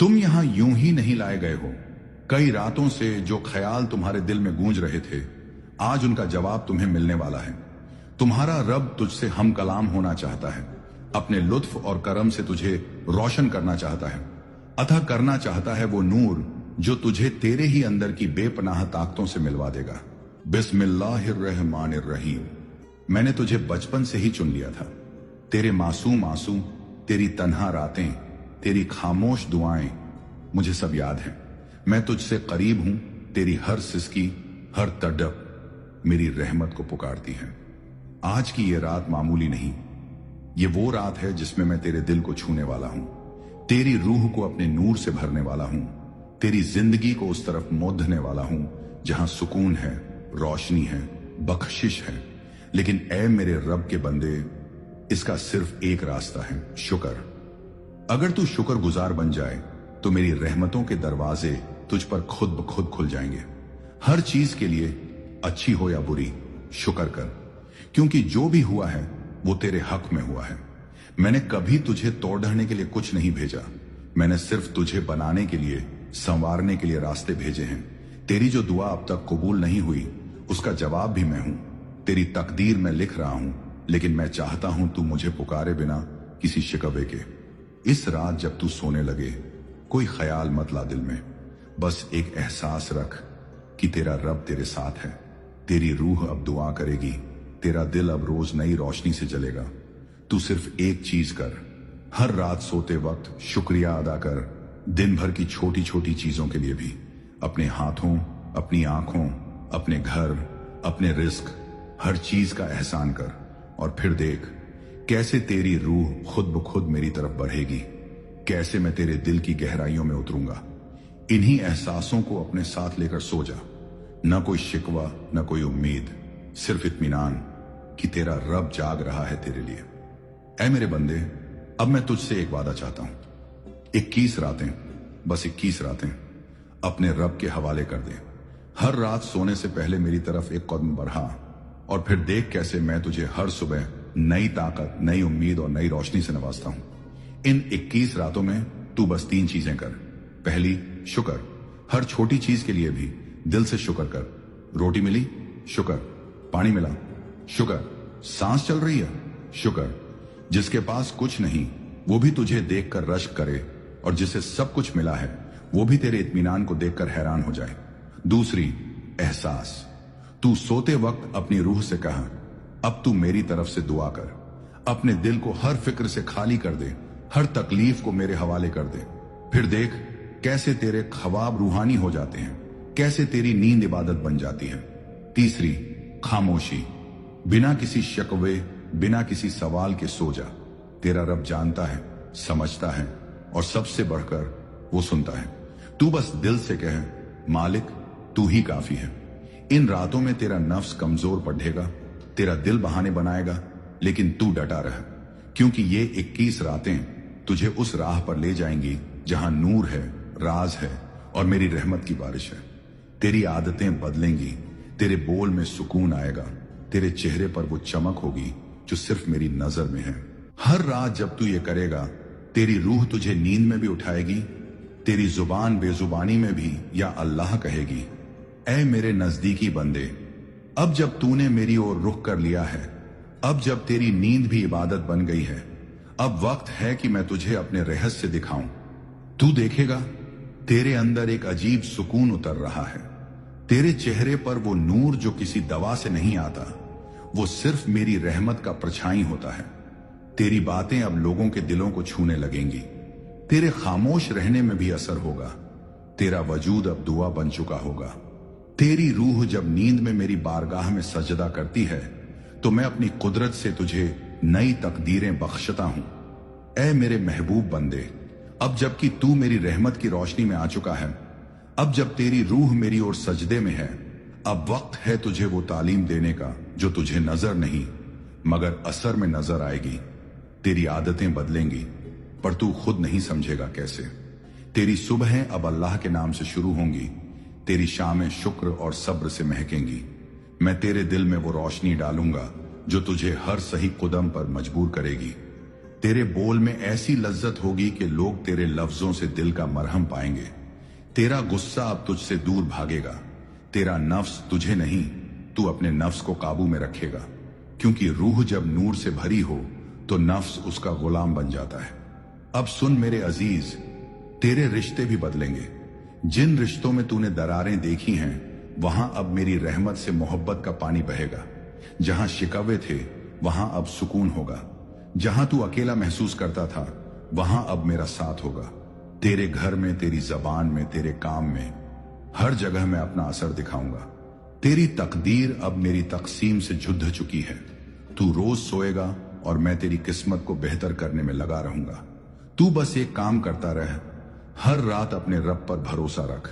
तुम यहां यूं ही नहीं लाए गए हो। कई रातों से जो ख्याल तुम्हारे दिल में गूंज रहे थे, आज उनका जवाब तुम्हें मिलने वाला है। तुम्हारा रब तुझसे हम कलाम होना चाहता है, अपने लुत्फ और करम से तुझे रोशन करना चाहता है, अतः करना चाहता है वो नूर जो तुझे तेरे ही अंदर की बेपनाह ताकतों से मिलवा देगा। बिस्मिल्लाहिर्रहमानिर्रहीम। मैंने तुझे बचपन से ही चुन लिया था। तेरे मासूम आंसू, तेरी तन्हा रातें, तेरी खामोश दुआएं, मुझे सब याद है। मैं तुझसे करीब हूं। तेरी हर सिसकी, हर तड़प मेरी रहमत को पुकारती है। आज की ये रात मामूली नहीं, ये वो रात है जिसमें मैं तेरे दिल को छूने वाला हूं, तेरी रूह को अपने नूर से भरने वाला हूं, तेरी जिंदगी को उस तरफ मोड़ने वाला हूं जहां सुकून है, रोशनी है, बख्शिश है। लेकिन ऐ मेरे रब के बंदे, इसका सिर्फ एक रास्ता है, शुक्र। अगर तू शुक्रगुजार बन जाए तो मेरी रहमतों के दरवाजे तुझ पर खुद ब खुद खुल जाएंगे। हर चीज के लिए, अच्छी हो या बुरी, शुक्र कर, क्योंकि जो भी हुआ है वो तेरे हक में हुआ है। मैंने कभी तुझे तोड़ने के लिए कुछ नहीं भेजा, मैंने सिर्फ तुझे बनाने के लिए, संवारने के लिए रास्ते भेजे हैं। तेरी जो दुआ अब तक कबूल नहीं हुई, उसका जवाब भी मैं हूं। तेरी तकदीर में लिख रहा हूं, लेकिन मैं चाहता हूं तू मुझे पुकारे बिना किसी शिकवे के। इस रात जब तू सोने लगे, कोई ख्याल मत ला दिल में, बस एक एहसास रख कि तेरा रब तेरे साथ है। तेरी रूह अब दुआ करेगी, तेरा दिल अब रोज नई रोशनी से जलेगा। तू सिर्फ एक चीज कर, हर रात सोते वक्त शुक्रिया अदा कर, दिन भर की छोटी छोटी चीजों के लिए भी। अपने हाथों, अपनी आंखों, अपने घर, अपने रिस्क, हर चीज का एहसान कर, और फिर देख कैसे तेरी रूह खुद ब खुद मेरी तरफ बढ़ेगी, कैसे मैं तेरे दिल की गहराइयों में उतरूंगा। इन्हीं एहसासों को अपने साथ लेकर सो जा। न कोई शिकवा, न कोई उम्मीद, सिर्फ इत्मीनान कि तेरा रब जाग रहा है तेरे लिए। ऐ मेरे बंदे, अब मैं तुझसे एक वादा चाहता हूं। 21 रातें, बस 21 रातें अपने रब के हवाले कर दे। हर रात सोने से पहले मेरी तरफ एक कदम बढ़ा, और फिर देख कैसे मैं तुझे हर सुबह नई ताकत, नई उम्मीद और नई रोशनी से नवाजता हूं। इन 21 रातों में तू बस 3 चीजें कर। पहली, शुक्र। हर छोटी चीज के लिए भी दिल से शुक्र कर। रोटी मिली, शुक्र। पानी मिला, शुक्र। सांस चल रही है, शुक्र। जिसके पास कुछ नहीं, वो भी तुझे देखकर रश्क करे, और जिसे सब कुछ मिला है वो भी तेरे इत्मीनान को देखकर हैरान हो जाए। दूसरी, एहसास। तू सोते वक्त अपनी रूह से कहा, अब तू मेरी तरफ से दुआ कर। अपने दिल को हर फिक्र से खाली कर दे, हर तकलीफ को मेरे हवाले कर दे। फिर देख कैसे तेरे ख्वाब रूहानी हो जाते हैं, कैसे तेरी नींद इबादत बन जाती है। तीसरी, खामोशी। बिना किसी शकवे, बिना किसी सवाल के सो जा। तेरा रब जानता है, समझता है, और सबसे बढ़कर वो सुनता है। तू बस दिल से कहे, मालिक तू ही काफी है। इन रातों में तेरा नफ्स कमजोर पड़ेगा, तेरा दिल बहाने बनाएगा, लेकिन तू डटा रह, क्योंकि ये 21 रातें तुझे उस राह पर ले जाएंगी जहां नूर है, राज है, और मेरी रहमत की बारिश है। तेरी आदतें बदलेंगी, तेरे बोल में सुकून आएगा, तेरे चेहरे पर वो चमक होगी जो सिर्फ मेरी नजर में है। हर रात जब तू ये करेगा, तेरी रूह तुझे नींद में भी उठाएगी, तेरी जुबान बेजुबानी में भी या अल्लाह कहेगी। ऐ मेरे नजदीकी बंदे, अब जब तूने मेरी ओर रुख कर लिया है, अब जब तेरी नींद भी इबादत बन गई है, अब वक्त है कि मैं तुझे अपने रहस्य दिखाऊं। तू देखेगा तेरे अंदर एक अजीब सुकून उतर रहा है। तेरे चेहरे पर वो नूर जो किसी दवा से नहीं आता, वो सिर्फ मेरी रहमत का परछाई होता है। तेरी बातें अब लोगों के दिलों को छूने लगेंगी, तेरे खामोश रहने में भी असर होगा। तेरा वजूद अब दुआ बन चुका होगा। तेरी रूह जब नींद में मेरी बारगाह में सजदा करती है, तो मैं अपनी कुदरत से तुझे नई तकदीरें बख्शता हूं। ऐ मेरे महबूब बंदे, अब जबकि तू मेरी रहमत की रोशनी में आ चुका है, अब जब तेरी रूह मेरी ओर सजदे में है, अब वक्त है तुझे वो तालीम देने का जो तुझे नजर नहीं मगर असर में नजर आएगी। तेरी आदतें बदलेंगी, पर तू खुद नहीं समझेगा कैसे। तेरी सुबहें अब अल्लाह के नाम से शुरू होंगी, तेरी शामें शुक्र और सब्र से महकेंगी। मैं तेरे दिल में वो रोशनी डालूंगा जो तुझे हर सही कदम पर मजबूर करेगी। तेरे बोल में ऐसी लज्जत होगी कि लोग तेरे लफ्जों से दिल का मरहम पाएंगे। तेरा गुस्सा अब तुझसे दूर भागेगा। तेरा नफ्स तुझे नहीं, तू अपने नफ्स को काबू में रखेगा, क्योंकि रूह जब नूर से भरी हो तो नफ्स उसका गुलाम बन जाता है। अब सुन मेरे अजीज, तेरे रिश्ते भी बदलेंगे। जिन रिश्तों में तूने दरारें देखी हैं, वहां अब मेरी रहमत से मोहब्बत का पानी बहेगा। जहां शिकवे थे वहां अब सुकून होगा। जहां तू अकेला महसूस करता था वहां अब मेरा साथ होगा। तेरे घर में, तेरी जबान में, तेरे काम में, हर जगह मैं अपना असर दिखाऊंगा। तेरी तकदीर अब मेरी तकसीम से जुड़ चुकी है। तू रोज सोएगा और मैं तेरी किस्मत को बेहतर करने में लगा रहूंगा। तू बस एक काम करता रह, हर रात अपने रब पर भरोसा रख।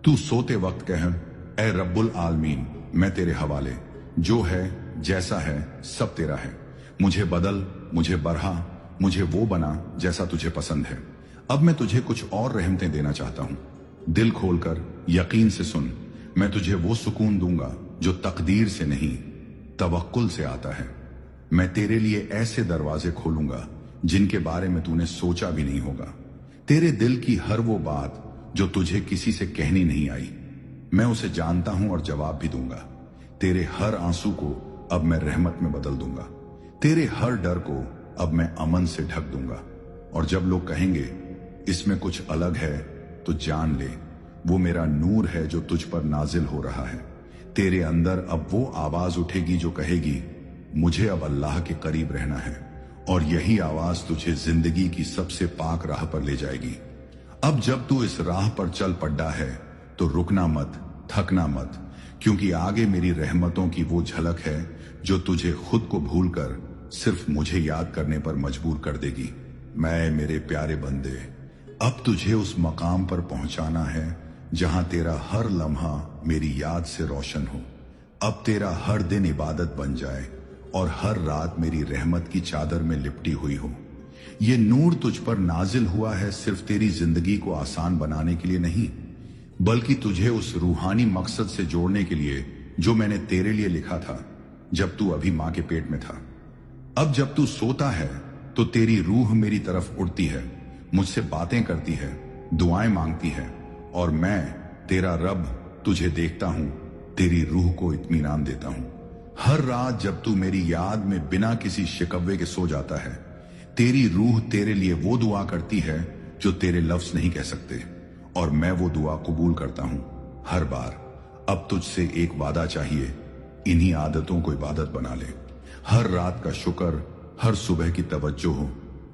तू सोते वक्त कह, ए रब्बुल आलमीन, मैं तेरे हवाले, जो है जैसा है सब तेरा है। मुझे बदल, मुझे बढ़ा, मुझे वो बना जैसा तुझे पसंद है। अब मैं तुझे कुछ और रहमतें देना चाहता हूं। दिल खोलकर यकीन से सुन, मैं तुझे वो सुकून दूंगा जो तकदीर से नहीं, तवक्कुल से आता है। मैं तेरे लिए ऐसे दरवाजे खोलूंगा जिनके बारे में तूने सोचा भी नहीं होगा। तेरे दिल की हर वो बात जो तुझे किसी से कहनी नहीं आई, मैं उसे जानता हूं और जवाब भी दूंगा। तेरे हर आंसू को अब मैं रहमत में बदल दूंगा। तेरे हर डर को अब मैं अमन से ढक दूंगा। और जब लोग कहेंगे इसमें कुछ अलग है, तो जान ले वो मेरा नूर है जो तुझ पर नाजिल हो रहा है। तेरे अंदर अब वो आवाज उठेगी जो कहेगी मुझे अब अल्लाह के करीब रहना है, और यही आवाज तुझे जिंदगी की सबसे पाक राह पर ले जाएगी। अब जब तू इस राह पर चल पड़ा है तो रुकना मत, थकना मत, क्योंकि आगे मेरी रहमतों की वो झलक है जो तुझे खुद को भूलकर सिर्फ मुझे याद करने पर मजबूर कर देगी। मैं, मेरे प्यारे बंदे, अब तुझे उस मकाम पर पहुंचाना है जहां तेरा हर लम्हा मेरी याद से रोशन हो। अब तेरा हर दिन इबादत बन जाए और हर रात मेरी रहमत की चादर में लिपटी हुई हो। ये नूर तुझ पर नाजिल हुआ है सिर्फ तेरी जिंदगी को आसान बनाने के लिए नहीं, बल्कि तुझे उस रूहानी मकसद से जोड़ने के लिए जो मैंने तेरे लिए लिखा था जब तू अभी मां के पेट में था। अब जब तू सोता है तो तेरी रूह मेरी तरफ उड़ती है, मुझसे बातें करती है, दुआएं मांगती है, और मैं तेरा रब तुझे देखता हूं, तेरी रूह को इत्मीनान देता हूं। हर रात जब तू मेरी याद में बिना किसी शिकवे के सो जाता है, तेरी रूह तेरे लिए वो दुआ करती है जो तेरे लफ्ज नहीं कह सकते, और मैं वो दुआ कबूल करता हूं हर बार। अब तुझसे एक वादा चाहिए, इन्हीं आदतों को इबादत बना ले। हर रात का शुक्र, हर सुबह की तवज्जो,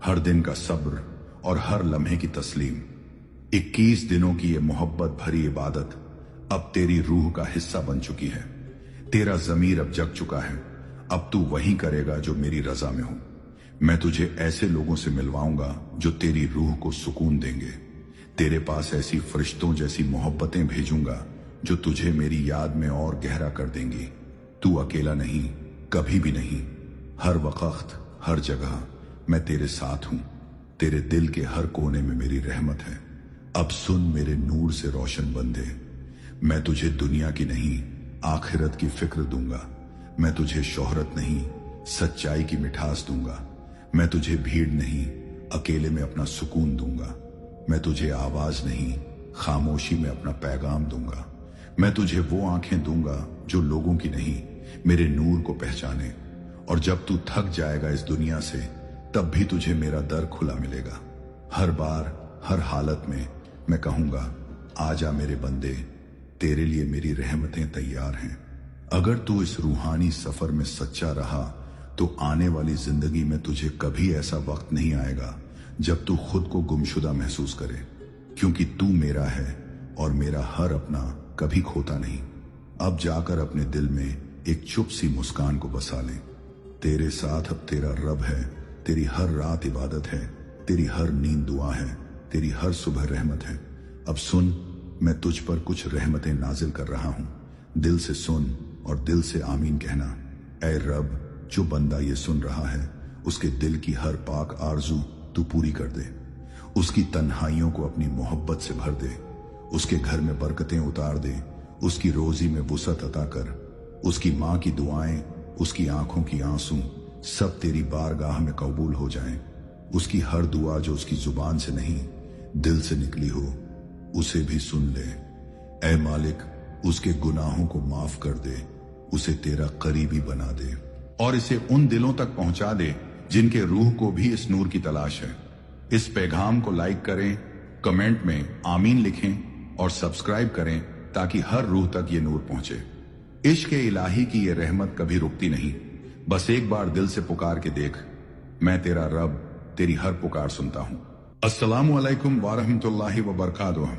हर दिन का सब्र और हर लम्हे की तस्लीम। 21 दिनों की ये मोहब्बत भरी इबादत अब तेरी रूह का हिस्सा बन चुकी है। तेरा जमीर अब जग चुका है। अब तू वही करेगा जो मेरी रजा में हो। मैं तुझे ऐसे लोगों से मिलवाऊंगा जो तेरी रूह को सुकून देंगे। तेरे पास ऐसी फरिश्तों जैसी मोहब्बतें भेजूंगा जो तुझे मेरी याद में और गहरा कर देंगी। तू अकेला नहीं, कभी भी नहीं। हर वक्त, हर जगह मैं तेरे साथ हूं। तेरे दिल के हर कोने में मेरी रहमत है। अब सुन मेरे नूर से रोशन बंदे, मैं तुझे दुनिया की नहीं आखिरत की फिक्र दूंगा। मैं तुझे शोहरत नहीं सच्चाई की मिठास दूंगा। मैं तुझे भीड़ नहीं अकेले में अपना सुकून दूंगा। मैं तुझे आवाज नहीं खामोशी में अपना पैगाम दूंगा। मैं तुझे वो आंखें दूंगा जो लोगों की नहीं मेरे नूर को पहचाने। और जब तू थक जाएगा इस दुनिया से, तब भी तुझे मेरा दर खुला मिलेगा। हर बार, हर हालत में मैं कहूंगा आजा मेरे बंदे, तेरे लिए मेरी रहमतें तैयार हैं। अगर तू इस रूहानी सफर में सच्चा रहा तो आने वाली जिंदगी में तुझे कभी ऐसा वक्त नहीं आएगा जब तू खुद को गुमशुदा महसूस करे, क्योंकि तू मेरा है और मेरा हर अपना कभी खोता नहीं। अब जाकर अपने दिल में एक चुप सी मुस्कान को बसा ले। तेरे साथ अब तेरा रब है। तेरी हर रात इबादत है, तेरी हर नींद दुआ है, तेरी हर सुबह रहमत है। अब सुन, मैं तुझ पर कुछ रहमतें नाजिल कर रहा हूं। दिल से सुन और दिल से आमीन कहना। ऐ रब, जो बंदा ये सुन रहा है उसके दिल की हर पाक आरजू तू पूरी कर दे। उसकी तन्हाइयों को अपनी मोहब्बत से भर दे। उसके घर में बरकतें उतार दे। उसकी रोजी में वुसअत अता कर। उसकी माँ की दुआएं, उसकी आंखों की आंसू सब तेरी बारगाह में कबूल हो जाएं। उसकी हर दुआ जो उसकी जुबान से नहीं दिल से निकली हो उसे भी सुन ले। ऐ मालिक, उसके गुनाहों को माफ कर दे, उसे तेरा करीबी बना दे और इसे उन दिलों तक पहुंचा दे जिनके रूह को भी इस नूर की तलाश है। इस पैगाम को लाइक करें, कमेंट में आमीन लिखें और सब्सक्राइब करें ताकि हर रूह तक ये नूर पहुंचे। इश्क इलाही की ये रहमत कभी रुकती नहीं। बस एक बार दिल से पुकार के देख, मैं तेरा रब तेरी हर पुकार सुनता हूं। अस्सलामु अलैकुम व रहमतुल्लाहि व बरकातुहू।